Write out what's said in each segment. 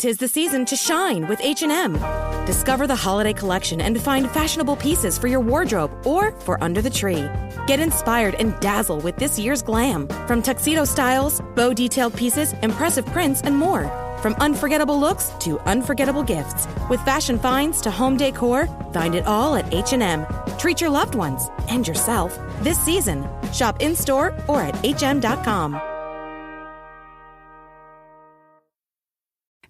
'Tis the season to shine with H&M. Discover the holiday collection and find fashionable pieces for your wardrobe or for under the tree. Get inspired and dazzle with this year's glam. From tuxedo styles, bow detailed pieces, impressive prints, and more. From unforgettable looks to unforgettable gifts. With fashion finds to home decor, find it all at H&M. Treat your loved ones and yourself this season. Shop in-store or at hm.com.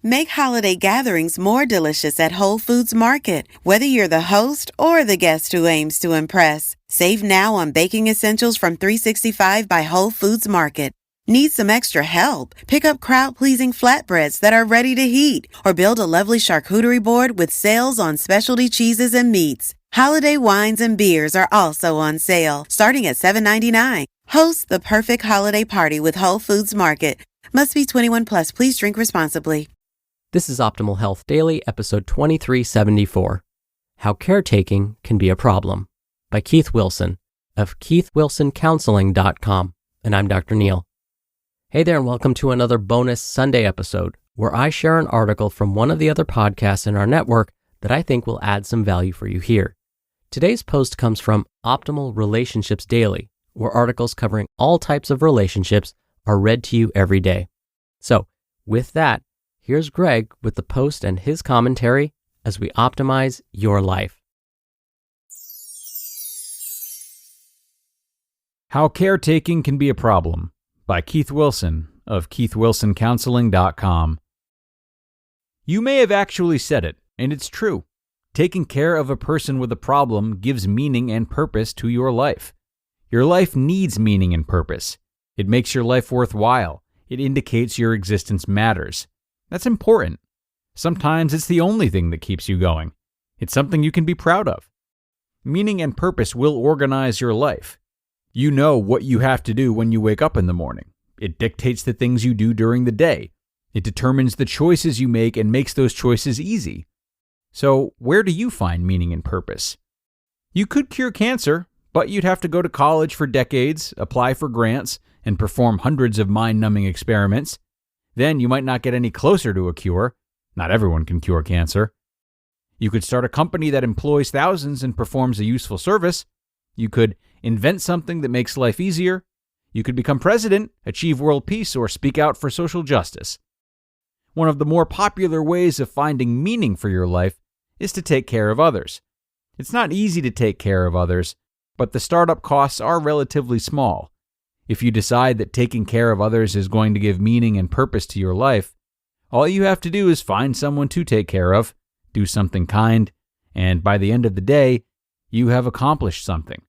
Make holiday gatherings more delicious at Whole Foods Market. Whether you're the host or the guest who aims to impress, save now on baking essentials from 365 by Whole Foods Market. Need some extra help? Pick up crowd-pleasing flatbreads that are ready to heat, or build a lovely charcuterie board with sales on specialty cheeses and meats. Holiday wines and beers are also on sale, starting at $7.99. Host the perfect holiday party with Whole Foods Market. Must be 21 plus. Please drink responsibly. This is Optimal Health Daily, episode 2374, How Caretaking Can Be a Problem, by Keith Wilson of keithwilsoncounseling.com, and I'm Dr. Neil. Hey there, and welcome to another bonus Sunday episode, where I share an article from one of the other podcasts in our network that I think will add some value for you here. Today's post comes from Optimal Relationships Daily, where articles covering all types of relationships are read to you every day. So, with that, here's Greg with the post and his commentary as we optimize your life. How Caretaking Can Be a Problem, by Keith Wilson of keithwilsoncounseling.com. You may have actually said it, and it's true. Taking care of a person with a problem gives meaning and purpose to your life. Your life needs meaning and purpose. It makes your life worthwhile. It indicates your existence matters. That's important. Sometimes it's the only thing that keeps you going. It's something you can be proud of. Meaning and purpose will organize your life. You know what you have to do when you wake up in the morning. It dictates the things you do during the day. It determines the choices you make and makes those choices easy. So, where do you find meaning and purpose? You could cure cancer, but you'd have to go to college for decades, apply for grants, and perform hundreds of mind-numbing experiments. Then you might not get any closer to a cure. Not everyone can cure cancer. You could start a company that employs thousands and performs a useful service. You could invent something that makes life easier. You could become president, achieve world peace, or speak out for social justice. One of the more popular ways of finding meaning for your life is to take care of others. It's not easy to take care of others, but the startup costs are relatively small. If you decide that taking care of others is going to give meaning and purpose to your life, all you have to do is find someone to take care of, do something kind, and by the end of the day, you have accomplished something.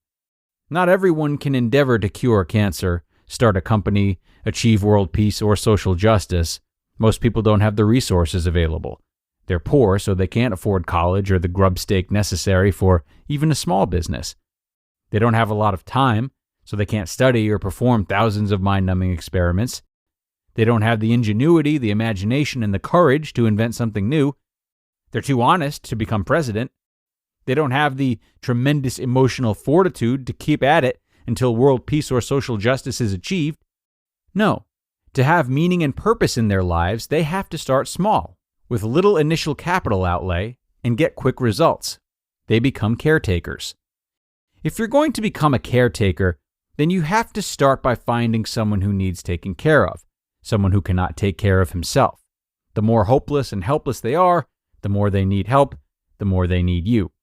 Not everyone can endeavor to cure cancer, start a company, achieve world peace, or social justice. Most people don't have the resources available. They're poor, so they can't afford college or the grub stake necessary for even a small business. They don't have a lot of time, so they can't study or perform thousands of mind-numbing experiments. They don't have the ingenuity, the imagination, and the courage to invent something new. They're too honest to become president. They don't have the tremendous emotional fortitude to keep at it until world peace or social justice is achieved. No, to have meaning and purpose in their lives, they have to start small, with little initial capital outlay, and get quick results. They become caretakers. If you're going to become a caretaker, then you have to start by finding someone who needs taken care of, someone who cannot take care of himself. The more hopeless and helpless they are, the more they need help, the more they need you.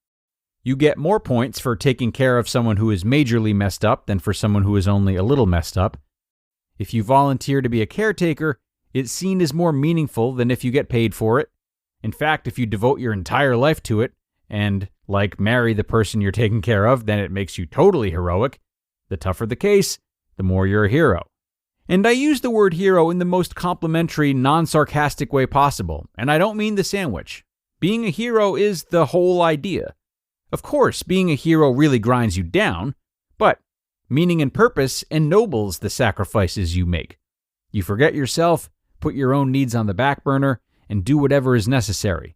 You get more points for taking care of someone who is majorly messed up than for someone who is only a little messed up. If you volunteer to be a caretaker, it's seen as more meaningful than if you get paid for it. In fact, if you devote your entire life to it and, marry the person you're taking care of, then it makes you totally heroic. The tougher the case, the more you're a hero. And I use the word hero in the most complimentary, non-sarcastic way possible, and I don't mean the sandwich. Being a hero is the whole idea. Of course, being a hero really grinds you down, but meaning and purpose ennobles the sacrifices you make. You forget yourself, put your own needs on the back burner, and do whatever is necessary.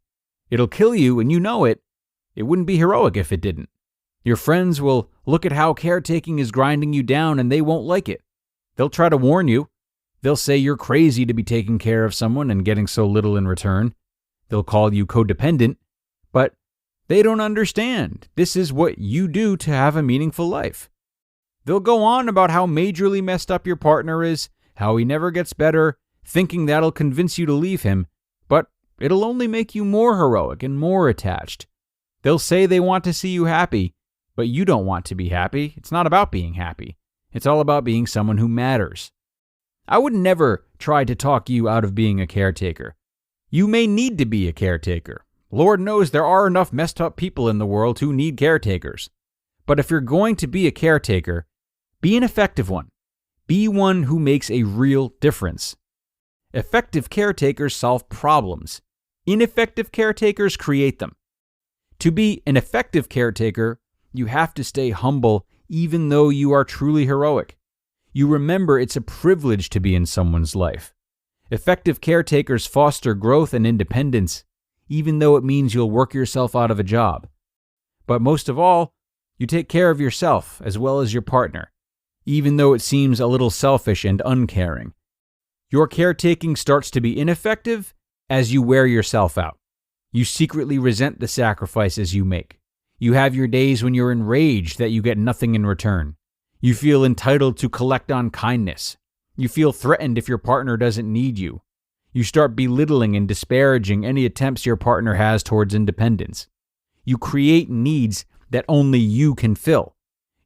It'll kill you, and you know it. It wouldn't be heroic if it didn't. Your friends will look at how caretaking is grinding you down, and they won't like it. They'll try to warn you. They'll say you're crazy to be taking care of someone and getting so little in return. They'll call you codependent, but they don't understand. This is what you do to have a meaningful life. They'll go on about how majorly messed up your partner is, how he never gets better, thinking that'll convince you to leave him, but it'll only make you more heroic and more attached. They'll say they want to see you happy, but you don't want to be happy. It's not about being happy. It's all about being someone who matters. I would never try to talk you out of being a caretaker. You may need to be a caretaker. Lord knows there are enough messed up people in the world who need caretakers. But if you're going to be a caretaker, be an effective one. Be one who makes a real difference. Effective caretakers solve problems. Ineffective caretakers create them. To be an effective caretaker, you have to stay humble even though you are truly heroic. You remember it's a privilege to be in someone's life. Effective caretakers foster growth and independence, even though it means you'll work yourself out of a job. But most of all, you take care of yourself as well as your partner, even though it seems a little selfish and uncaring. Your caretaking starts to be ineffective as you wear yourself out. You secretly resent the sacrifices you make. You have your days when you're enraged that you get nothing in return. You feel entitled to collect on kindness. You feel threatened if your partner doesn't need you. You start belittling and disparaging any attempts your partner has towards independence. You create needs that only you can fill.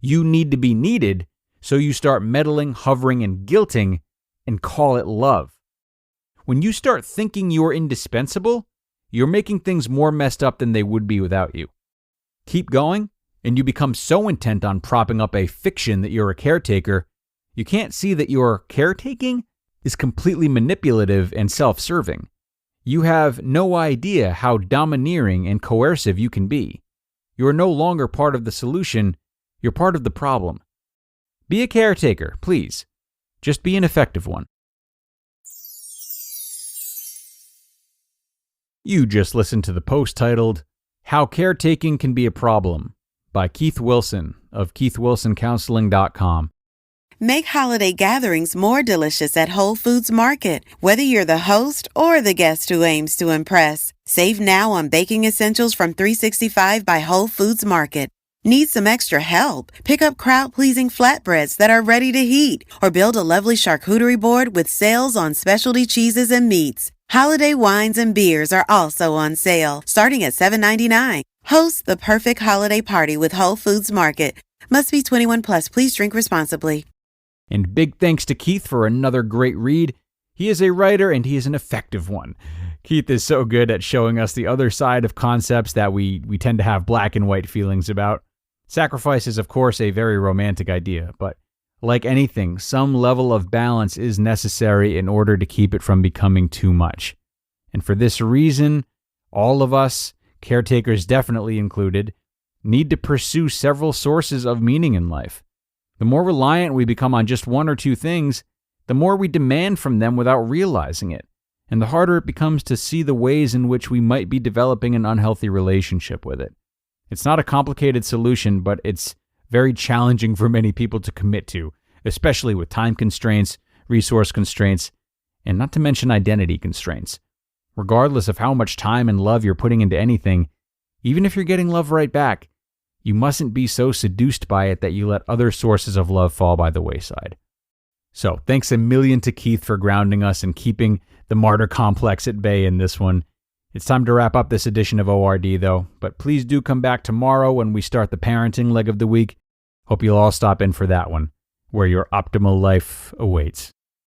You need to be needed, so you start meddling, hovering, and guilting, and call it love. When you start thinking you're indispensable, you're making things more messed up than they would be without you. Keep going, and you become so intent on propping up a fiction that you're a caretaker, you can't see that your caretaking is completely manipulative and self-serving. You have no idea how domineering and coercive you can be. You're no longer part of the solution, you're part of the problem. Be a caretaker, please. Just be an effective one. You just listened to the post titled, How Caretaking Can Be a Problem by Keith Wilson of keithwilsoncounseling.com. Make holiday gatherings more delicious at Whole Foods Market. Whether you're the host or the guest who aims to impress, save now on baking essentials from 365 by Whole Foods Market. Need some extra help? Pick up crowd-pleasing flatbreads that are ready to heat, or build a lovely charcuterie board with sales on specialty cheeses and meats. Holiday wines and beers are also on sale, starting at $7.99. Host the perfect holiday party with Whole Foods Market. Must be 21 plus. Please drink responsibly. And big thanks to Keith for another great read. He is a writer and he is an effective one. Keith is so good at showing us the other side of concepts that we tend to have black and white feelings about. Sacrifice is, of course, a very romantic idea, but like anything, some level of balance is necessary in order to keep it from becoming too much. And for this reason, all of us, caretakers definitely included, need to pursue several sources of meaning in life. The more reliant we become on just one or two things, the more we demand from them without realizing it, and the harder it becomes to see the ways in which we might be developing an unhealthy relationship with it. It's not a complicated solution, but it's very challenging for many people to commit to, especially with time constraints, resource constraints, and not to mention identity constraints. Regardless of how much time and love you're putting into anything, even if you're getting love right back, you mustn't be so seduced by it that you let other sources of love fall by the wayside. So, thanks a million to Keith for grounding us and keeping the martyr complex at bay in this one. It's time to wrap up this edition of ORD, though, but please do come back tomorrow when we start the parenting leg of the week. Hope you'll all stop in for that one, where your optimal life awaits.